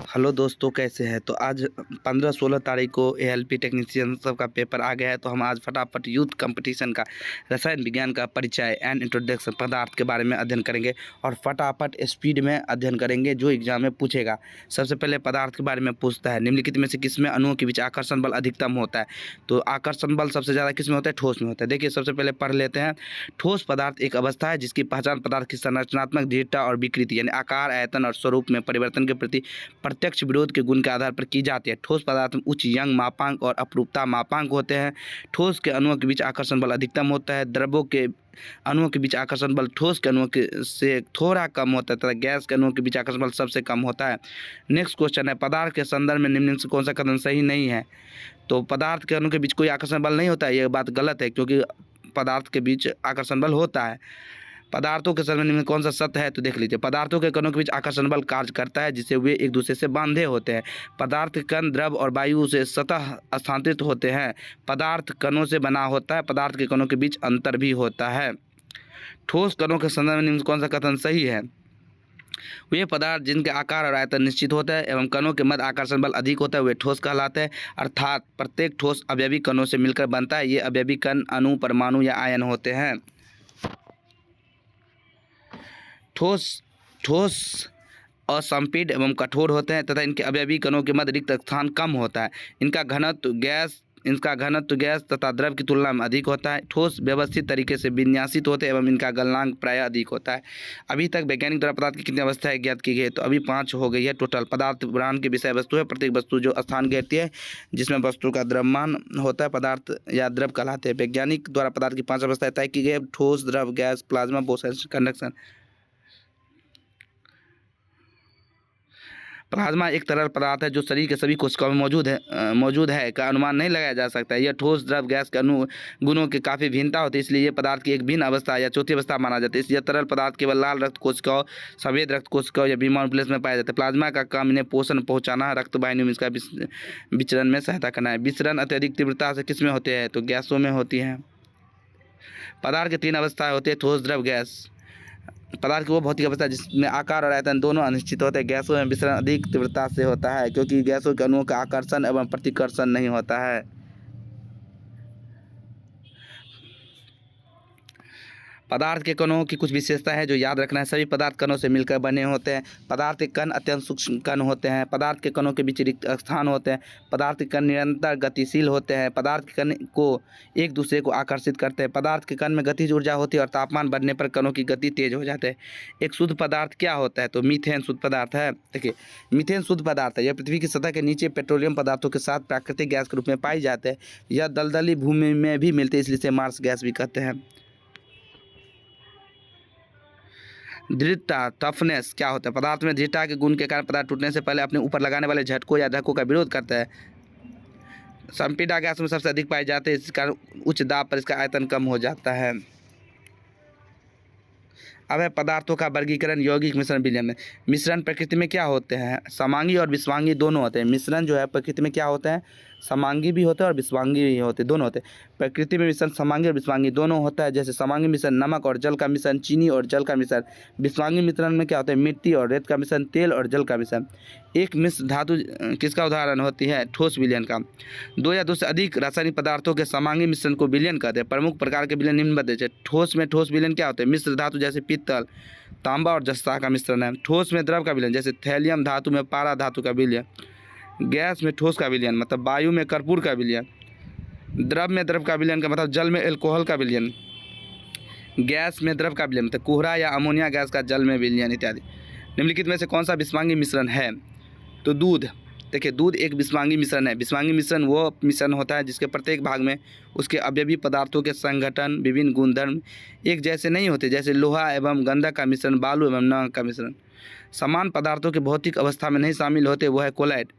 Hello दोस्तों, कैसे हैं। तो आज 15-16 तारीख को एएलपी टेक्नीशियन सब का पेपर आ गया है। तो हम आज फटाफट यूथ कंपटीशन का रसायन विज्ञान का परिचय एंड इंट्रोडक्शन पदार्थ के बारे में अध्ययन करेंगे और फटाफट स्पीड में अध्ययन करेंगे जो एग्जाम में पूछेगा। सबसे पहले पदार्थ के बारे में पूछता है, निम्नलिखित में से किसमें अणुओं के बीच आकर्षण बल अधिकतम होता है। तो आकर्षण बल सबसे ज़्यादा किस में होता है? ठोस में होता है। देखिए, सबसे पहले पढ़ लेते हैं। ठोस पदार्थ एक अवस्था है जिसकी पहचान पदार्थ की संरचनात्मक दृढ़ता और विकृति यानी आकार, आयतन और स्वरूप में परिवर्तन के प्रति प्रत्यक्ष विरोध के गुण के आधार पर की जाती है। ठोस पदार्थ में उच्च यंग मापांक और अपरूपता मापांक होते हैं। ठोस के अणुओं के बीच आकर्षण बल अधिकतम होता है। द्रवों के अणुओं के बीच आकर्षण बल ठोस के अणुओं के से थोड़ा कम होता है तथा गैस के अणुओं के बीच आकर्षण बल सबसे कम होता है। नेक्स्ट क्वेश्चन है, पदार्थ के संदर्भ में निम्न से कौन सा कथन सही नहीं है। तो पदार्थ के अणु के बीच कोई आकर्षण बल नहीं होता है, ये बात गलत है, क्योंकि पदार्थ के बीच आकर्षण बल होता है। पदार्थों के संबंध में कौन सा सत्य है। तो देख लीजिए, पदार्थों के कणों के बीच आकर्षण बल कार्य करता है जिससे वे एक दूसरे से बांधे होते हैं। पदार्थ के कण द्रव और वायु से सतह स्थानांतरित होते हैं। पदार्थ कणों से बना होता है। पदार्थ के कणों के बीच अंतर भी होता है। ठोस कणों के संदर्भ में निम्न कौन सा कथन सही है। वे पदार्थ जिनके आकार और आयतन निश्चित होता है एवं कणों के मध्य आकर्षण बल अधिक होता है वे ठोस कहलाते हैं। अर्थात प्रत्येक ठोस अवयवी कणों से मिलकर बनता है। ये अवयवी कण अणु, परमाणु या आयन होते हैं। ठोस ठोस असंपीड एवं कठोर होते हैं तथा इनके अवयवी कणों के मध्य रिक्त स्थान कम होता है। इनका घनत्व गैस तथा द्रव की तुलना में अधिक होता है। ठोस व्यवस्थित तरीके से विन्यासित होते हैं एवं इनका गलनांक प्रायः अधिक होता है। अभी तक वैज्ञानिक द्वारा पदार्थ की कितनी अवस्थाएं ज्ञात की गई है। तो अभी 5 हो गई है टोटल। पदार्थ ब्रह्मांड की विषय वस्तु है। प्रत्येक वस्तु जो स्थान घेरती है जिसमें वस्तु का द्रव्यमान होता है पदार्थ या द्रव कहलाते हैं। वैज्ञानिक द्वारा पदार्थ की 5 अवस्थाएं तय की गई है: ठोस, द्रव, gas, plasma, boson, conduction. Plasma एक तरल पदार्थ है जो शरीर के सभी कोशिकाओं में मौजूद है का अनुमान नहीं लगाया जा सकता है। यह ठोस, द्रव, गैस के गुणों की काफ़ी भिन्नता होती है, इसलिए यह पदार्थ की एक भिन्न अवस्था या चौथी अवस्था माना जाता है। इसलिए तरल पदार्थ केवल लाल रक्त कोशिकाओं, सफेद रक्त कोशिकाओं या बीमार प्लेस में पाया जाता है। प्लाज्मा का काम इन्हें पोषण पहुँचाना, रक्त वाहिनी में इसका विचरण में सहायता करना है। विचरण अत्यधिक तीव्रता से किस में होते हैं। तो गैसों में होती हैं। पदार्थ की 3 अवस्थाएं होती है: ठोस, द्रव, गैस। पदार्थ की वो भौतिक अवस्था जिसमें आकार और आयतन दोनों अनिश्चित होते हैं। गैसों में विसरण अधिक तीव्रता से होता है क्योंकि गैसों के अणुओं का आकर्षण एवं प्रतिकर्षण नहीं होता है। पदार्थ के कणों की कुछ विशेषता है जो याद रखना है। सभी पदार्थ कणों से मिलकर बने होते हैं। पदार्थ के कण अत्यंत सूक्ष्म कण होते हैं। पदार्थ के कणों के बीच रिक्त स्थान होते हैं। पदार्थ के कण निरंतर गतिशील होते हैं। पदार्थ के कण को एक दूसरे को आकर्षित करते हैं। पदार्थ के कण में गतिज ऊर्जा होती है और तापमान बढ़ने पर कणों की गति तेज हो जाती है। एक शुद्ध पदार्थ क्या होता है। तो मीथेन शुद्ध पदार्थ है। देखिए, मीथेन शुद्ध पदार्थ है। यह पृथ्वी की सतह के नीचे पेट्रोलियम पदार्थों के साथ प्राकृतिक गैस के रूप में पाई जाते हैं। यह दलदली भूमि में भी मिलते हैं, इसलिए इसे मार्स गैस भी कहते हैं। दृढ़ता, टफनेस क्या होता है। पदार्थ में दृढ़ता के गुण के कारण पदार्थ टूटने से पहले अपने ऊपर लगाने वाले झटकों या धक्कों का विरोध करता है। संपीड़ा गैस में सबसे अधिक पाए जाते हैं, इस कारण उच्च दाब पर इसका आयतन कम हो जाता है। अब है पदार्थों का वर्गीकरण यौगिक, मिश्रण, विलयन में। मिश्रण प्रकृति में क्या होते हैं। समांगी और विस्वांगी दोनों होते हैं। मिश्रण जो है प्रकृति में क्या होता है, समांगी भी होता है और विस्वांगी भी होते हैं, दोनों होते हैं। प्रकृति में मिश्रण समांगी और विस्वांगी दोनों होता है। जैसे समांगी मिश्रण नमक और जल का मिश्रण, चीनी और जल का मिश्रण। विस्वांगी मिश्रण में क्या होता है, मिट्टी और रेत का मिश्रण, तेल और जल का मिश्रण। एक मिश्र धातु किसका उदाहरण होती है, ठोस विलयन का। 2 या 2 से अधिक रासायनिक पदार्थों के समांगी मिश्रण को विलयन कहते हैं। प्रमुख प्रकार के विलयन निम्नबद्ध है। ठोस में ठोस विलयन क्या होते हैं, मिश्र धातु जैसे पीतल, तांबा और जस्ता का मिश्रण है। ठोस में द्रव का विलयन जैसे थैलियम धातु में पारा धातु का विलयन। गैस में ठोस का विलयन मतलब वायु में कर्पूर का विलयन। द्रव में द्रव का विलयन का मतलब जल में एल्कोहल का विलयन। गैस में द्रव का विलयन मतलब कोहरा या अमोनिया गैस का जल में विलयन इत्यादि। निम्नलिखित में से कौन सा विस्वांगी मिश्रण है। तो दूध। देखिए, दूध एक विस्वांगी मिश्रण है। विस्वांगी मिश्रण वो मिश्रण होता है जिसके प्रत्येक भाग में उसके अवयवी पदार्थों के संगठन, विभिन्न गुणधर्म एक जैसे नहीं होते, जैसे लोहा एवं गंधक का मिश्रण, बालू एवं नमक का मिश्रण। समान पदार्थों के भौतिक अवस्था में नहीं शामिल होते, वो है कोलाइड।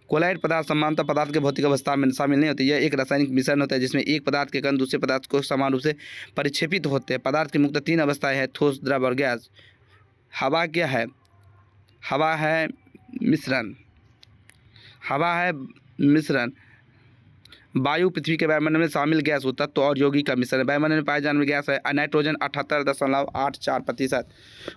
कोलाइड पदार्थ समानता पदार्थ के भौतिक अवस्था में शामिल नहीं होती। यह एक रासायनिक मिश्रण होता है जिसमें एक पदार्थ के कण दूसरे पदार्थ को समान रूप से परिक्षेपित होते हैं। पदार्थ की मुख्य 3 अवस्थाएं हैं: ठोस, द्रव और गैस। हवा क्या है, हवा है मिश्रण। हवा है मिश्रण। वायु पृथ्वी के वायुमंडल में शामिल गैस तत्व और यौगिक का मिश्रण है। वायुमंडल में पाए जाने वाली गैस है nitrogen 78.84%,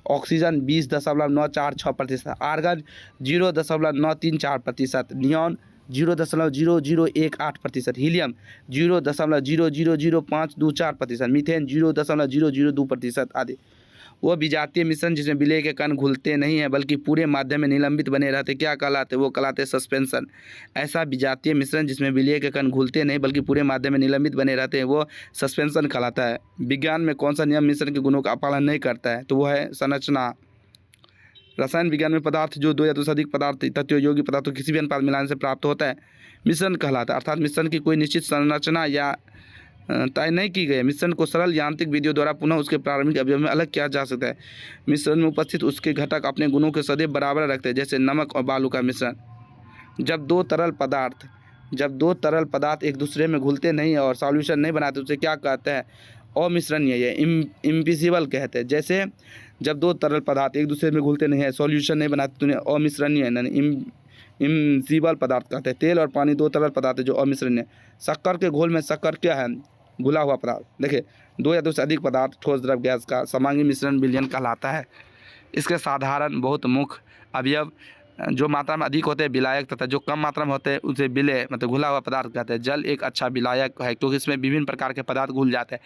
oxygen 20.946%, argon 0.934%, neon 0.0018%, helium 0.000524%, methane 0.002% आदि। वो विजातीय मिश्रण जिसमें विलेय के कण घुलते नहीं हैं बल्कि पूरे माध्यम में निलंबित बने रहते क्या कहलाते? वो कहलाते सस्पेंशन। ऐसा विजातीय मिश्रण जिसमें विलेय के कण घुलते नहीं बल्कि पूरे माध्यम में निलंबित बने रहते हैं वो सस्पेंशन कहलाता है। विज्ञान में कौन सा नियम मिश्रण के गुणों का पालन नहीं करता है? तो वो है संरचना। रसायन विज्ञान में पदार्थ जो 2 या 2 से अधिक पदार्थ तत्व योगी पदार्थों किसी भी अनुपात मिलाने से प्राप्त होता है मिश्रण कहलाता है। अर्थात मिश्रण की कोई निश्चित संरचना या तय नहीं की गई। मिश्रण को सरल यांत्रिक विधियों द्वारा पुनः उसके प्रारंभिक अवयव में अलग किया जा सकता है। मिश्रण में उपस्थित उसके घटक अपने गुणों के सदैव बराबर रखते हैं, जैसे नमक और बालू का मिश्रण। जब दो तरल पदार्थ एक दूसरे में घुलते नहीं और सॉल्यूशन नहीं बनाते उसे क्या कहते हैं? अमिश्रणीय या इम्पिसिबल कहते हैं। जैसे जब दो तरल पदार्थ एक दूसरे में घुलते नहीं है, सॉल्यूशन नहीं बनाते तो उन्हें अमिश्रणीय यानी इम्पिसिबल पदार्थ कहते हैं। तेल और पानी 2 तरल पदार्थ है जो अमिश्रणीय। शक्कर के घोल में शक्कर क्या है? घुला हुआ पदार्थ। देखिए 2 या 2 से अधिक पदार्थ ठोस द्रव गैस का समांगी मिश्रण विलयन कहलाता है। इसके साधारण बहुत मुख्य अवयव जो मात्रा में अधिक होते हैं विलायक तथा जो कम मात्रा में होते हैं उसे विलेय मतलब घुला हुआ पदार्थ कहते हैं। जल एक अच्छा विलायक है क्योंकि इसमें विभिन्न प्रकार के पदार्थ घुल जाते हैं,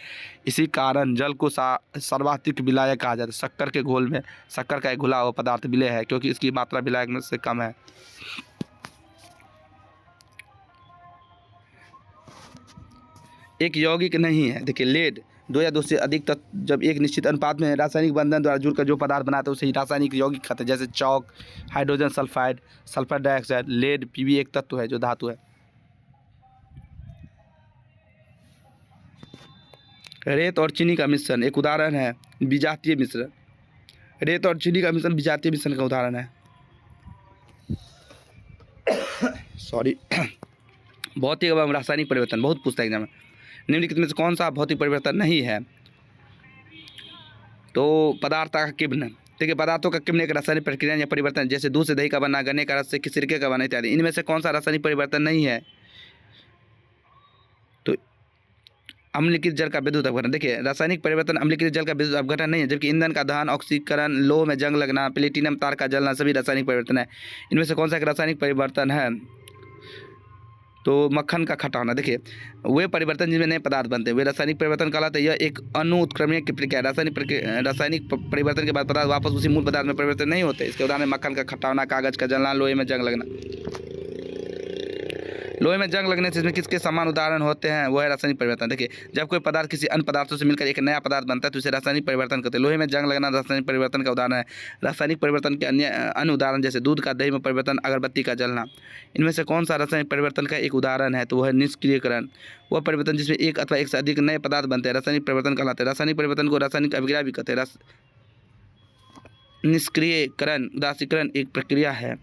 इसी कारण जल को सर्वाधिक विलायक कहा जाता है। शक्कर के घोल में शक्कर का एक घुला हुआ पदार्थ विलेय है क्योंकि इसकी मात्रा विलायक में से कम है। एक यौगिक नहीं है। देखिए लेड 2 या 2 से अधिक तत्व जब एक निश्चित अनुपात में रासायनिक बंधन द्वारा जुड़कर जो पदार्थ बनाते हैं उसे ही रासायनिक यौगिक कहते हैं। जैसे चौक, hydrogen sulphide, sulphur dioxide. Lead Pb एक तत्व है जो धातु है। रेत और चीनी का मिश्रण एक उदाहरण है विजातीय मिश्रण। रेत और चीनी का मिश्रण विजातीय मिश्रण का उदाहरण है। सॉरी भौतिक एवं रासायनिक परिवर्तन बहुत पूछता है एग्जाम में। निम्नलिखित में से कौन सा भौतिक परिवर्तन नहीं है? तो पदार्थ का किण्वन। देखिए पदार्थों का किण्वन एक रासायनिक प्रक्रिया या परिवर्तन, जैसे दूध से दही का बनना, गन्ने का रस से सिरके का बनना इत्यादि। इनमें से कौन सा रासायनिक परिवर्तन नहीं है? तो अम्लीकृत जल का विद्युत अपघटन। देखिए रासायनिक परिवर्तन अम्लीकृत जल का विद्युत अपघटन नहीं है, जबकि ईंधन का दहन, ऑक्सीकरण, लोह में जंग लगना, प्लेटिनम तार का जलना सभी रासायनिक परिवर्तन है। इनमें से कौन सा एक रासायनिक परिवर्तन है? तो मक्खन का खट्टा होना। देखिए वे परिवर्तन जिनमें नए पदार्थ बनते हैं वे रासायनिक परिवर्तन कहलाते हैं। यह एक अनुत्क्रमणीय की प्रक्रिया। रासायनिक परिवर्तन के बाद पदार्थ वापस उसी मूल पदार्थ में परिवर्तन नहीं होते। इसके उदाहरण मक्खन का खट्टा होना, कागज का जलना, लोहे में जंग लगना। लोहे में जंग लगने से इसमें किसके समान उदाहरण होते हैं? वो है रासायनिक परिवर्तन। देखिए जब कोई पदार्थ किसी अन्य पदार्थों से मिलकर एक नया पदार्थ बनता है तो इसे रासायनिक परिवर्तन कहते हैं। लोहे में जंग लगना रासायनिक परिवर्तन का उदाहरण है। रासायनिक परिवर्तन के अन्य उदाहरण जैसे दूध का दही में परिवर्तन, अगरबत्ती का जलना। इनमें से कौन सा रासायनिक परिवर्तन का एक उदाहरण है? तो वह है निष्क्रियकरण। वह परिवर्तन जिसमें एक अथवा एक से अधिक नए पदार्थ बनते हैं रासायनिक परिवर्तन कहलाते हैं। रासायनिक परिवर्तन को रासायनिक अभिक्रिया भी कहते हैं। निष्क्रियकरण उदासीकरण एक प्रक्रिया है।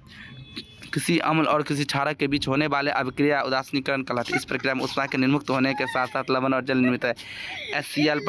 किसी अम्ल और किसी क्षारक के बीच होने वाले अभिक्रिया उदासीकरण कहलाती है। इस प्रक्रिया में ऊष्मा के निर्मुक्त होने के साथ साथ लवण और जल निर्मित है। HCl + Na